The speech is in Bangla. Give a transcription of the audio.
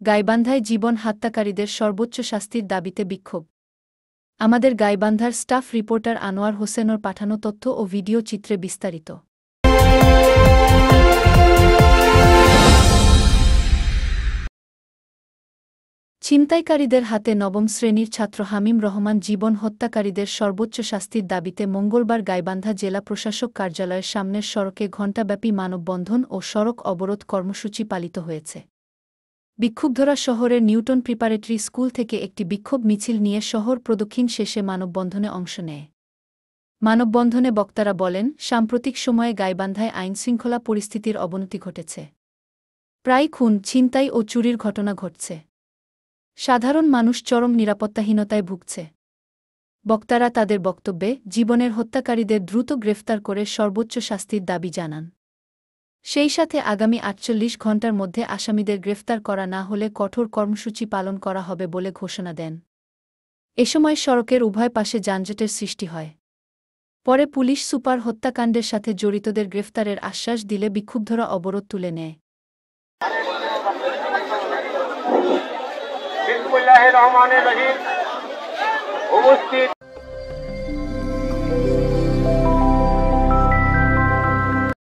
গাইবান্ধায় জীবন হত্যাকারীদের সর্বোচ্চ শাস্তির দাবিতে বিক্ষোভ। আমাদের গাইবান্ধার স্টাফ রিপোর্টার আনোয়ার হোসেনের পাঠানো তথ্য ও ভিডিও চিত্রে বিস্তারিত। ছিনতাইকারীদের হাতে নবম শ্রেণীর ছাত্র হামিম রহমান জীবন হত্যাকারীদের সর্বোচ্চ শাস্তির দাবিতে মঙ্গলবার গাইবান্ধা জেলা প্রশাসক কার্যালয়ের সামনের সড়কে ঘণ্টাব্যাপী মানববন্ধন ও সড়ক অবরোধ কর্মসূচি পালিত হয়েছে। বিক্ষুব্ধরা শহরের নিউটন প্রিপারেটরি স্কুল থেকে একটি বিক্ষোভ মিছিল নিয়ে শহর প্রদক্ষিণ শেষে মানববন্ধনে অংশ নেয়। মানববন্ধনে বক্তারা বলেন, সাম্প্রতিক সময়ে গাইবান্ধায় আইনশৃঙ্খলা পরিস্থিতির অবনতি ঘটেছে। প্রায় খুন, ছিনতাই ও চুরির ঘটনা ঘটছে। সাধারণ মানুষ চরম নিরাপত্তাহীনতায় ভুগছে। বক্তারা তাদের বক্তব্যে জীবনের হত্যাকারীদের দ্রুত গ্রেফতার করে সর্বোচ্চ শাস্তির দাবি জানান। সেই সাথে আগামী ৪৮ ঘণ্টার মধ্যে আসামিদের গ্রেফতার করা না হলে কঠোর কর্মসূচি পালন করা হবে বলে ঘোষণা দেন। এ সময় সড়কের উভয় পাশে যানজটের সৃষ্টি হয়। পরে পুলিশ সুপার হত্যাকাণ্ডের সাথে জড়িতদের গ্রেফতারের আশ্বাস দিলে বিক্ষুব্ধরা অবরোধ তুলে নেয়। বিসমিল্লাহির রহমানির রহিম। উপস্থিত